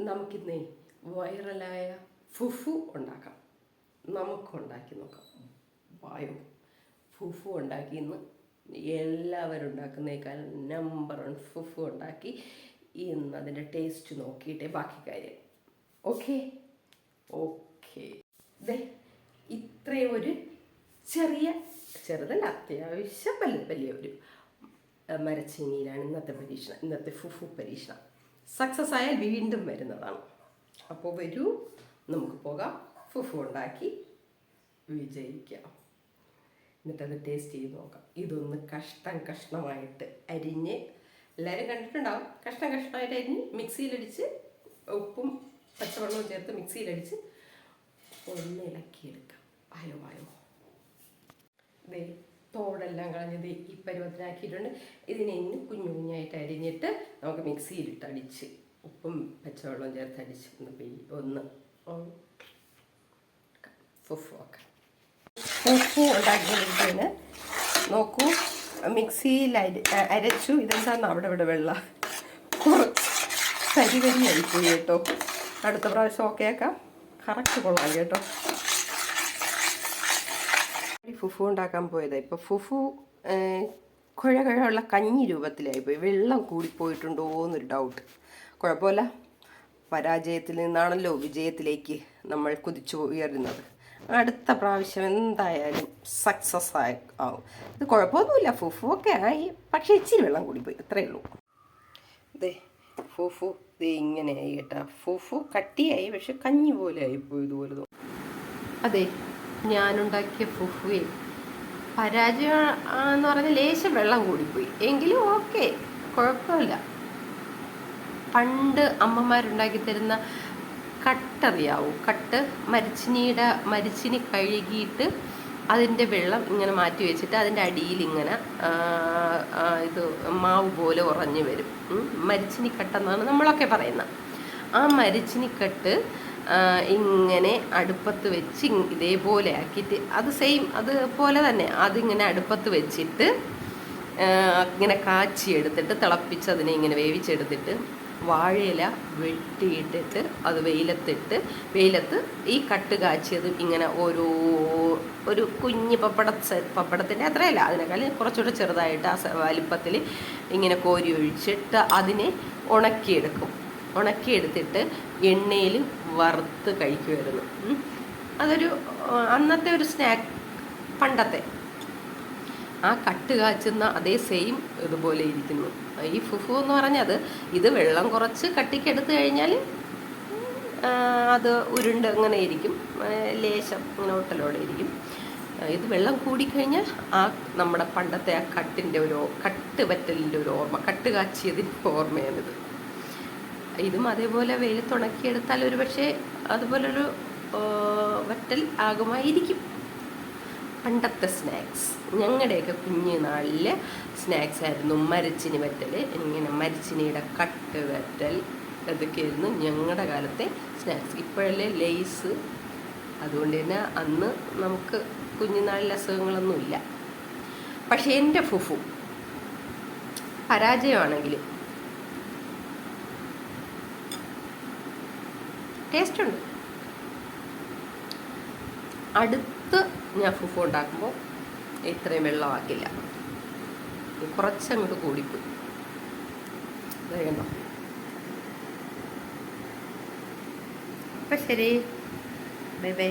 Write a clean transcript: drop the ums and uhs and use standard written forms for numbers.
നമുക്കിന്നേ വൈറലായ ഫുഫു ഉണ്ടാക്കാം. നമുക്കുണ്ടാക്കി നോക്കാം. വായോ, ഫുഫു ഉണ്ടാക്കി ഇന്ന് എല്ലാവരും ഉണ്ടാക്കുന്നേക്കാൾ നമ്പർ 1 ഫുഫു ഉണ്ടാക്കി ഇന്ന് അതിൻ്റെ ടേസ്റ്റ് നോക്കിയിട്ടേ ബാക്കി കാര്യം. ഓക്കെ ഓക്കെ ദേ ഇത്രയും ഒരു ചെറുതല്ല, അത്യാവശ്യം വലിയൊരു മരച്ചീനിയിലാണ് ഇന്നത്തെ ഫുഫു പരീക്ഷണം. സക്സസ് ആയാൽ വീണ്ടും വരുന്നതാണ്. അപ്പോൾ വരൂ, നമുക്ക് പോകാം, ഫുഫു ഉണ്ടാക്കി വിജയിക്കാം. എന്നിട്ടത് ടേസ്റ്റ് ചെയ്ത് നോക്കാം. ഇതൊന്ന് കഷ്ണമായിട്ട് അരിഞ്ഞ്, എല്ലാവരും കണ്ടിട്ടുണ്ടാവും, കഷ്ണമായിട്ട് അരിഞ്ഞ് മിക്സിയിലടിച്ച് ഉപ്പും പച്ചവെള്ളവും ചേർത്ത് മിക്സിയിലടിച്ച് ഒന്ന് ഇളക്കിയെടുക്കാം. വായോ ദേ തോടെല്ലാം കളഞ്ഞത് ഈ പരുവത്തിനാക്കിയിട്ടുണ്ട്. ഇതിനെ ഇന്ന് കുഞ്ഞായിട്ട് അരിഞ്ഞിട്ട് നമുക്ക് മിക്സിയിലിട്ട് അടിച്ച് ഉപ്പും പച്ചവെള്ളവും ചേർത്ത് അടിച്ച് ഒന്ന് ഫുഫു ഉണ്ടാക്കിയതിന് നോക്കൂ. മിക്സിയിൽ അരച്ചു. ഇതെന്താന്ന് അവിടെ വെള്ളം കരിയായിപ്പോയി കേട്ടോ. അടുത്ത പ്രാവശ്യം ഓക്കെ ആക്കാം. കറക്റ്റ് കൊള്ളാം കേട്ടോ. ഫുഫു ഉണ്ടാക്കാൻ പോയതാണ്. ഇപ്പോൾ ഫുഫു കുഴയുള്ള കഞ്ഞി രൂപത്തിലായിപ്പോയി. വെള്ളം കൂടിപ്പോയിട്ടുണ്ടോ എന്നൊരു ഡൗട്ട്. കുഴപ്പമില്ല, പരാജയത്തിൽ നിന്നാണല്ലോ വിജയത്തിലേക്ക് നമ്മൾ കുതിച്ചു ഉയരുന്നത്. അടുത്ത പ്രാവശ്യം എന്തായാലും സക്സസ് ആവും. ഇത് കുഴപ്പമൊന്നുമില്ല, ഫുഫു ഒക്കെ ആയി, പക്ഷേ ഇച്ചിരി വെള്ളം കൂടിപ്പോയി, അത്രയേ ഉള്ളൂ. ദേ ഫുഫു ദേ ഇങ്ങനെയായി കേട്ടോ. ഫുഫു കട്ടിയായി, പക്ഷെ കഞ്ഞി പോലെ ആയിപ്പോയി, ഇതുപോലെ തോന്നും. അതെ, ഞാനുണ്ടാക്കിയ ഫുഫുവേ പരാജയം എന്ന് പറഞ്ഞാൽ ലേശം വെള്ളം കൂടിപ്പോയി, എങ്കിലും ഓക്കെ, കുഴപ്പമില്ല. പണ്ട് അമ്മമാരുണ്ടാക്കി തരുന്ന കട്ടറിയാവും, കട്ട് മരിച്ചിനി കഴുകിയിട്ട് അതിൻ്റെ വെള്ളം ഇങ്ങനെ മാറ്റി വെച്ചിട്ട് അതിൻ്റെ അടിയിൽ ഇങ്ങനെ ഇത് മാവ് പോലെ ഉറഞ്ഞു വരും. മരിച്ചിനിക്കട്ടെന്നാണ് നമ്മളൊക്കെ പറയുന്നത്. ആ മരിച്ചിനിക്കട്ട് ഇങ്ങനെ അടുപ്പത്ത് വെച്ച് ഇതേപോലെ ആക്കിയിട്ട് അത് അതുപോലെ തന്നെ അതിങ്ങനെ അടുപ്പത്ത് വെച്ചിട്ട് ഇങ്ങനെ കാച്ചിയെടുത്തിട്ട് തിളപ്പിച്ചതിനെ ഇങ്ങനെ വേവിച്ചെടുത്തിട്ട് വാഴയില വെട്ടിയിട്ടിട്ട് അത് വെയിലത്ത് ഈ കട്ട് കാച്ചിയത് ഇങ്ങനെ ഒരു കുഞ്ഞ് പപ്പടത്തിൻ്റെ അത്രയല്ല, അതിനേക്കാൾ കുറച്ചുകൂടെ ചെറുതായിട്ട് ആ വലിപ്പത്തിൽ ഇങ്ങനെ കോരി ഒഴിച്ചിട്ട് അതിനെ ഉണക്കിയെടുത്തിട്ട് എണ്ണയിൽ വറുത്ത് കഴിക്കുമായിരുന്നു. അതൊരു അന്നത്തെ ഒരു സ്നാക്ക്. പണ്ടത്തെ ആ കട്ട് കാച്ചുന്ന അതേ സെയിം ഇതുപോലെ ഇരിക്കുന്നു ഈ ഫുഫു എന്ന് പറഞ്ഞത്. ഇത് വെള്ളം കുറച്ച് കട്ടിക്കെടുത്ത് കഴിഞ്ഞാൽ അത് ഉരുണ്ട് അങ്ങനെ ഇരിക്കും, ലേശം ഇങ്ങനെ ഒട്ടലോടെ ഇരിക്കും. ഇത് വെള്ളം കൂടിക്കഴിഞ്ഞാൽ ആ നമ്മുടെ പണ്ടത്തെ ആ കട്ടിൻ്റെ കട്ട് പറ്റലിൻ്റെ ഒരു ഓർമ്മ, കട്ട് കാച്ചിയതിൻ്റെ ഓർമ്മയാണിത്. ഇതും അതേപോലെ വെയിലത്തുണക്കിയെടുത്താൽ ഒരു പക്ഷേ അതുപോലൊരു വറ്റൽ ആകുമായിരിക്കും. പണ്ടത്തെ സ്നാക്സ്, ഞങ്ങളുടെയൊക്കെ കുഞ്ഞു നാളിലെ സ്നാക്സ് ആയിരുന്നു മരച്ചിനി വറ്റൽ, ഇങ്ങനെ മരച്ചിനിയുടെ കട്ട് വറ്റൽ, അതൊക്കെയായിരുന്നു ഞങ്ങളുടെ കാലത്തെ സ്നാക്സ്. ഇപ്പോഴല്ലേ ലേസ്, അതുകൊണ്ട് തന്നെ അന്ന് നമുക്ക് കുഞ്ഞുനാളിൽ അസുഖങ്ങളൊന്നുമില്ല. പക്ഷേ എൻ്റെ ഫുഫു പരാജയമാണെങ്കിലും ടേസ്റ്റ് ഉണ്ട്. അടുത്ത് ഞാൻ ഫുഫു ഉണ്ടാക്കുമ്പോൾ ഇത്രയും വെള്ളമാക്കില്ല, കുറച്ചങ്ങോട്ട് കൂടിപ്പോയി. കണ്ടോ? അപ്പം ശരി, ബൈ ബൈ.